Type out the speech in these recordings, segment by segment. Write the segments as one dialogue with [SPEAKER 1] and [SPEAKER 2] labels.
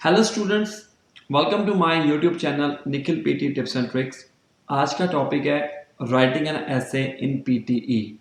[SPEAKER 1] Hello students, welcome to my YouTube channel Nikhil PT tips and tricks. आज का topic है writing an essay in PTE.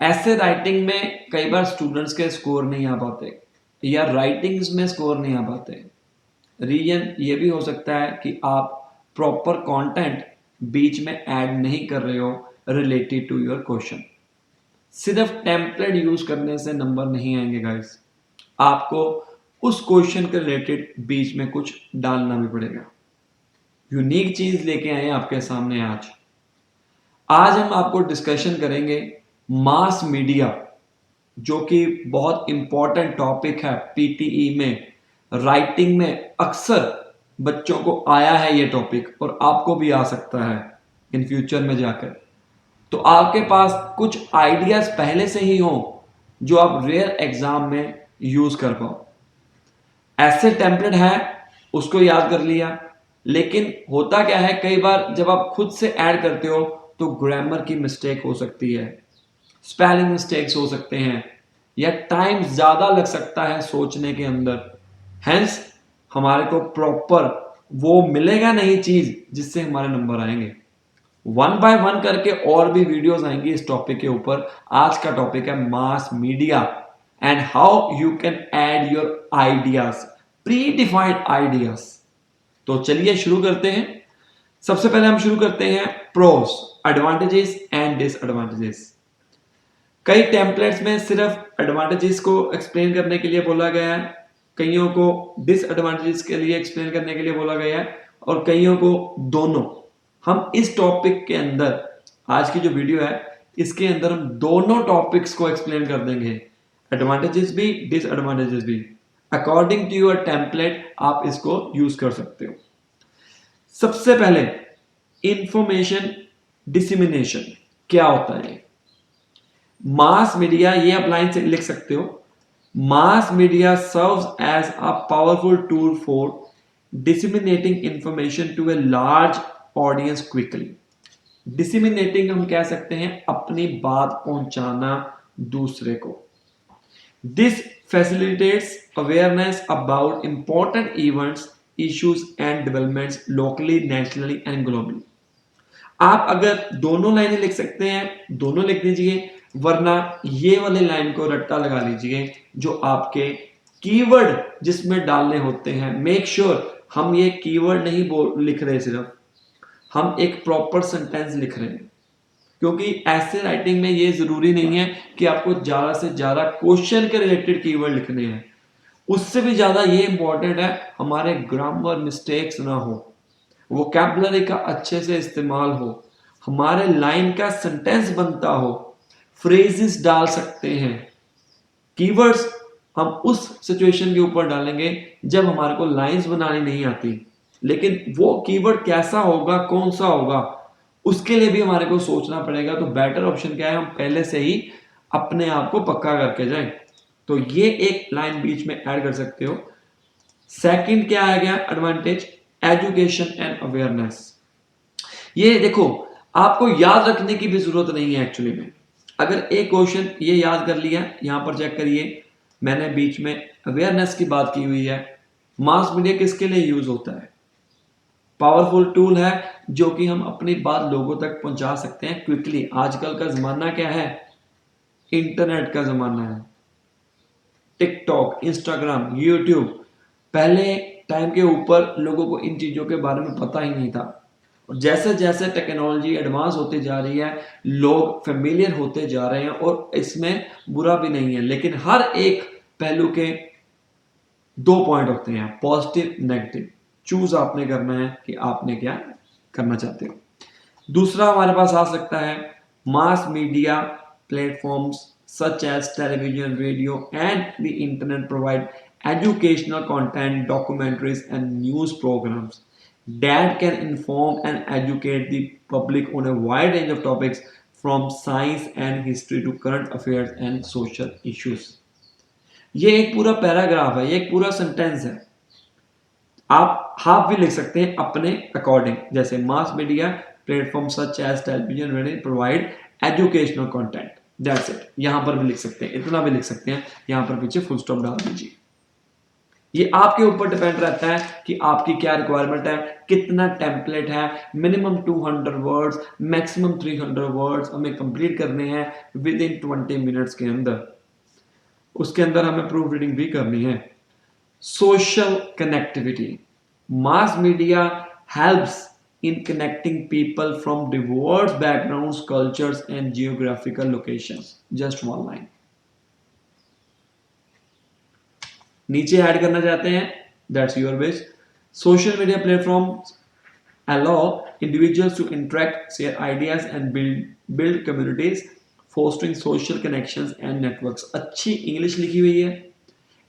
[SPEAKER 1] Essay writing में कई बार students के score नहीं आ पाते या राइटिंग्स में स्कोर नहीं आ पाते। रीजन ये भी हो सकता है कि आप प्रॉपर कंटेंट बीच में ऐड नहीं कर रहे हो रिलेटेड टू योर क्वेश्चन। सिर्फ टेम्पलेट यूज करने से नंबर नहीं आएंगे गाइस, आपको उस क्वेश्चन के रिलेटेड बीच में कुछ डालना भी पड़ेगा। यूनिक चीज लेके आए हैं आपके सामने आज। आज हम आपको डिस्कशन करेंगे मास मीडिया, जो कि बहुत इंपॉर्टेंट टॉपिक है पीटीई में। राइटिंग में अक्सर बच्चों को आया है ये टॉपिक और आपको भी आ सकता है इन फ्यूचर में जाकर। तो आपके पास कुछ आइडियाज पहले से ही हो जो आप रेयर एग्जाम में यूज कर पाओ। ऐसे टेम्पलेट है उसको याद कर लिया, लेकिन होता क्या है कई बार जब आप खुद से ऐड करते हो तो ग्रामर की मिस्टेक हो सकती है, स्पेलिंग मिस्टेक्स हो सकते हैं या टाइम ज्यादा लग सकता है सोचने के अंदर। हेंस हमारे को प्रॉपर वो मिलेगा नहीं चीज जिससे हमारे नंबर आएंगे। वन बाय वन करके और भी वीडियोस आएंगी इस टॉपिक के ऊपर। आज का टॉपिक है mass media and how you can add your ideas, pre defined ideas. तो चलिए शुरू करते हैं। सबसे पहले हम शुरू करते हैं प्रोस, एडवांटेजेस एंड डिसएडवांटेजेस। कई टेम्पलेट्स में सिर्फ एडवांटेजेस को एक्सप्लेन करने के लिए बोला गया है, कईयों को डिसएडवांटेजेस के लिए एक्सप्लेन करने के लिए बोला गया है और कईयों को दोनों। हम इस टॉपिक के अंदर, आज की जो वीडियो है इसके अंदर हम दोनों टॉपिक्स को एक्सप्लेन कर देंगे, एडवांटेजेस भी डिसएडवांटेजेस भी। अकॉर्डिंग टू योर टेम्पलेट आप इसको यूज कर सकते हो। सबसे पहले इंफॉर्मेशन डिसिमिनेशन क्या होता है। मास मीडिया, ये आप लाइन से लिख सकते हो, mass media serves as a powerful tool for disseminating information to a large audience quickly. Disseminating हम कह सकते हैं अपनी बात पहुंचाना दूसरे को। This facilitates awareness about important events, issues and developments locally, nationally and globally. आप अगर दोनों लाइनें लिख सकते हैं दोनों लिख दीजिए, वरना ये वाली लाइन को रट्टा लगा लीजिए जो आपके कीवर्ड जिसमें डालने होते हैं। मेक श्योर हम ये कीवर्ड नहीं लिख रहे, सिर्फ हम एक प्रॉपर सेंटेंस लिख रहे हैं, क्योंकि ऐसे राइटिंग में ये जरूरी नहीं है कि आपको ज्यादा से ज्यादा क्वेश्चन के रिलेटेड कीवर्ड लिखने हैं। उससे भी ज्यादा ये इंपॉर्टेंट है हमारे ग्रामर मिस्टेक्स ना हो, वोकैबुलरी का अच्छे से इस्तेमाल हो, हमारे लाइन का सेंटेंस बनता हो, फ्रेजेस डाल सकते हैं। कीवर्ड्स हम उस सिचुएशन के ऊपर डालेंगे जब हमारे को लाइंस बनानी नहीं आती, लेकिन वो कीवर्ड कैसा होगा, कौन सा होगा, उसके लिए भी हमारे को सोचना पड़ेगा। तो बेटर ऑप्शन क्या है, हम पहले से ही अपने आप को पक्का करके जाएं। तो ये एक लाइन बीच में ऐड कर सकते हो। सेकंड क्या आ गया एडवांटेज, एजुकेशन एंड अवेयरनेस। ये देखो आपको याद रखने की भी जरूरत नहीं है एक्चुअली में। अगर एक क्वेश्चन ये याद कर लिया, यहां पर चेक करिए मैंने बीच में अवेयरनेस की बात की हुई है। मास मीडिया किसके लिए यूज होता है, पावरफुल टूल है जो कि हम अपनी बात लोगों तक पहुंचा सकते हैं क्विकली। आजकल का जमाना क्या है, इंटरनेट का जमाना है, टिकटॉक, इंस्टाग्राम, यूट्यूब। पहले टाइम के ऊपर लोगों को इन चीजों के बारे में पता ही नहीं था, और जैसे जैसे टेक्नोलॉजी एडवांस होती जा रही है लोग फेमिलियर होते जा रहे हैं, और इसमें बुरा भी नहीं है। लेकिन हर एक पहलू के दो पॉइंट होते हैं, पॉजिटिव नेगेटिव। चूज आपने करना है कि आपने क्या करना चाहते हो। दूसरा हमारे पास आ सकता है mass media platforms such as television, radio and the internet provide educational content, documentaries and news programs that can inform and educate the public on a wide range of topics from science and history to current affairs and social issues. ये एक पूरा paragraph है, ये एक पूरा sentence है। आप half भी लिख सकते हैं अपने अकॉर्डिंग, जैसे mass media platform such as television, radio provide educational content, that's it. यहां पर भी लिख सकते हैं, इतना भी लिख सकते हैं, यहां पर पीछे फुल स्टॉप डाल दीजिए। ये आपके ऊपर डिपेंड रहता है कि आपकी क्या रिक्वायरमेंट है, कितना टेम्पलेट है। मिनिमम 200 वर्ड्स, मैक्सिमम 300 वर्ड्स हमें कंप्लीट करने हैं विद इन 20 मिनट्स के अंदर। उसके अंदर हमें प्रूफ रीडिंग भी करनी है। Social connectivity, mass media helps in connecting people from diverse backgrounds, cultures and geographical locations. Just one line. नीचे ऐड करना चाहते हैं, that's your wish. Social media platforms allow individuals to interact, share ideas and build communities, fostering social connections and networks. अच्छी English लिखी हुई है,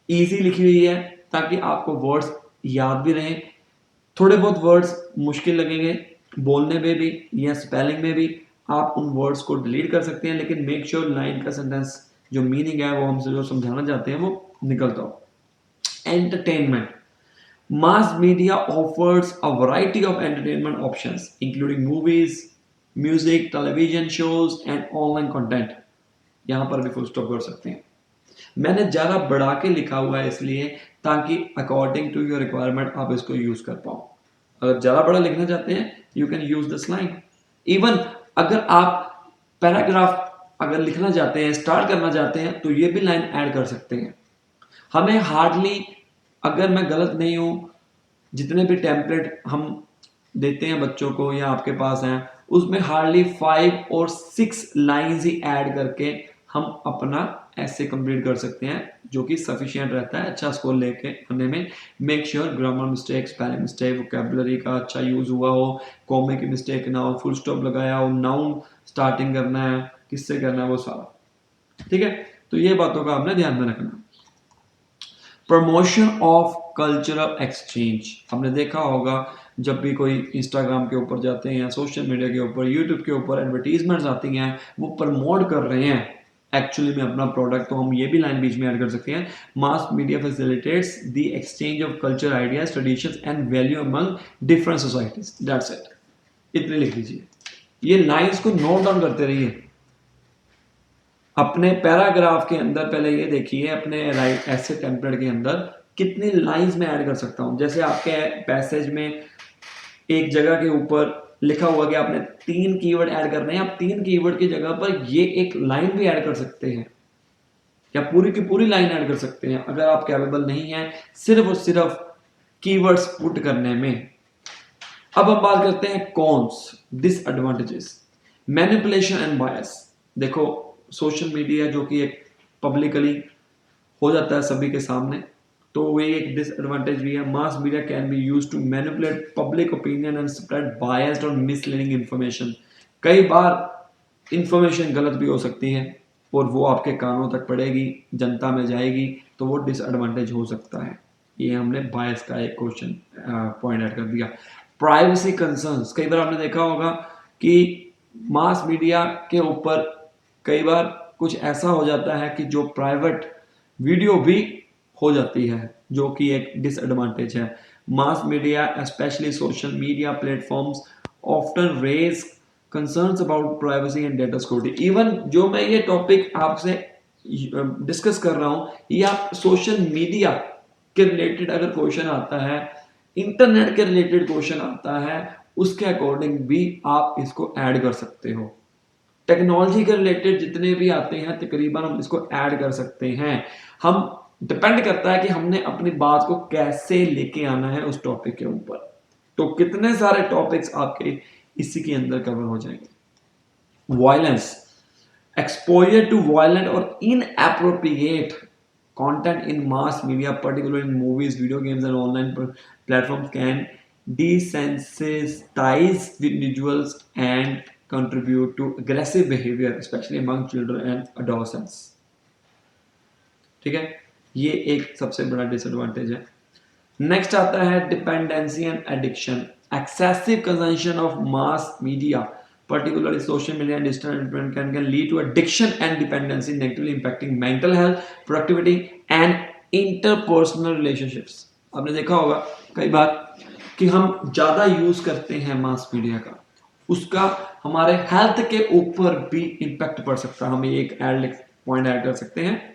[SPEAKER 1] easy लिखी हुई है, ताकि आपको वर्ड्स याद भी रहें। थोड़े बहुत वर्ड्स मुश्किल लगेंगे बोलने में भी या स्पेलिंग में भी, आप उन वर्ड्स को डिलीट कर सकते हैं, लेकिन मेक श्योर लाइन का सेंटेंस जो मीनिंग है वो हमसे जो समझाना चाहते हैं वो निकलता हो। Entertainment, mass media offers a variety of entertainment options including movies, music, television shows and online content. यहां पर भी फुल स्टॉप कर सकते हैं। मैंने ज़्यादा बढ़ा के लिखा हुआ है इसलिए ताकि अकॉर्डिंग टू योर रिक्वायरमेंट आप इसको यूज़ कर पाओ। अगर ज़्यादा बड़ा लिखना चाहते हैं you can use this line. Even अगर आप पैराग्राफ अगर लिखना चाहते हैं, स्टार्ट करना चाहते हैं, तो ये भी लाइन ऐड कर सकते हैं। हमें हार्डली, अगर मैं गलत नहीं हूँ, जितने भी टेम्पलेट हम देते हैं बच्चों को या आपके पास हैं, उसमें हार्डली 5 और 6 लाइन्स ही ऐड करके हम अपना ऐसे कंप्लीट कर सकते हैं, जो कि सफिशिएंट रहता है अच्छा स्कोर लेके आने में। Make sure grammar mistake, spelling mistake, vocabulary का अच्छा यूज हुआ हो, कॉमे की मिस्टेक ना हो, फुल स्टॉप लगाया हो, नाउन स्टार्टिंग करना है, किससे करना है वो सारा। ठीक है, तो ये बातों का आपने ध्यान में रखना। प्रमोशन ऑफ कल्चरल एक्सचेंज, हमने देखा होगा जब भी कोई इंस्टाग्राम के ऊपर जाते हैं या सोशल मीडिया के ऊपर, यूट्यूब के ऊपर एडवर्टीजमेंट्स आती हैं, वो प्रमोट कर रहे हैं एक्चुअली में अपना प्रोडक्ट, तो हम ये भी लाइन बीच में ऐड कर सकते हैं। Mass media facilitates the exchange of culture, ideas, traditions and value among different societies. That's it, इतने लिख लीजिए। ये लाइंस को नोट डाउन करते रहिए अपने पैराग्राफ के अंदर। पहले ये देखिए अपने राइट ऐसे टेम्पलेट के अंदर कितनी लाइंस में ऐड कर सकता हूं। जैसे आपके पैसेज में एक जगह के ऊपर लिखा हुआ कि आपने 3 कीवर्ड ऐड करने हैं, आप 3 कीवर्ड की जगह पर ये एक लाइन भी ऐड कर सकते हैं या पूरी की पूरी लाइन ऐड कर सकते हैं अगर आप कैपेबल नहीं है सिर्फ और सिर्फ कीवर्ड्स पुट करने में। अब हम बात करते हैं कॉन्स, डिसएडवांटेजेस, मैनिपुलेशन एंड बायस। देखो सोशल मीडिया जो कि एक पब्लिकली हो जाता है सभी के सामने, तो वो एक डिसएडवांटेज भी है। Mass media can be used to manipulate public opinion and spread biased और मिसलीडिंग इंफॉर्मेशन। कई बार इंफॉर्मेशन गलत भी हो सकती है और वो आपके कानों तक पड़ेगी, जनता में जाएगी, तो वो डिसएडवांटेज हो सकता है। ये हमने बायस का एक क्वेश्चन पॉइंट ऐड कर दिया। प्राइवेसी कंसर्न्स, कई बार आपने देखा होगा कि मास मीडिया के ऊपर कई बार कुछ ऐसा हो जाता है कि जो प्राइवेट वीडियो भी हो जाती है, जो कि एक डिसएडवांटेज है। Mass media specially social media platforms often raise concerns about privacy and data security. Even जो मैं ये टॉपिक आपसे डिस्कस कर रहा हूं, ये आप सोशल मीडिया के रिलेटेड अगर क्वेश्चन आता है, इंटरनेट के रिलेटेड क्वेश्चन आता है, उसके अकॉर्डिंग भी आप इसको ऐड कर सकते हो। टेक्नोलॉजी के रिलेटेड जितने भी आते हैं तकरीबन हम इसको ऐड कर सकते हैं। हम डिपेंड करता है कि हमने अपनी बात को कैसे लेके आना है उस टॉपिक के ऊपर। तो कितने सारे टॉपिक्स आपके इसी के अंदर कवर हो जाएंगे। वायलेंस, एक्सपोजर टू वायलेंट और inappropriate content in mass media, particularly in movies, video games and online platforms, can desensitize individuals and contribute to aggressive behavior, especially among children and adolescents. ठीक है, ये एक सबसे बड़ा disadvantage है। Next आता है dependency and addiction, excessive consumption of mass media particularly social media and digital entertainment can lead to addiction and dependency, negatively impacting mental health, productivity and interpersonal relationships. आपने देखा होगा कई बार कि हम ज़्यादा यूज़ करते हैं मास मीडिया का, उसका हमारे हेल्थ के ऊपर भी इम्पैक्ट पड़ सकता है। हम एक पॉइंट ऐड कर सकते हैं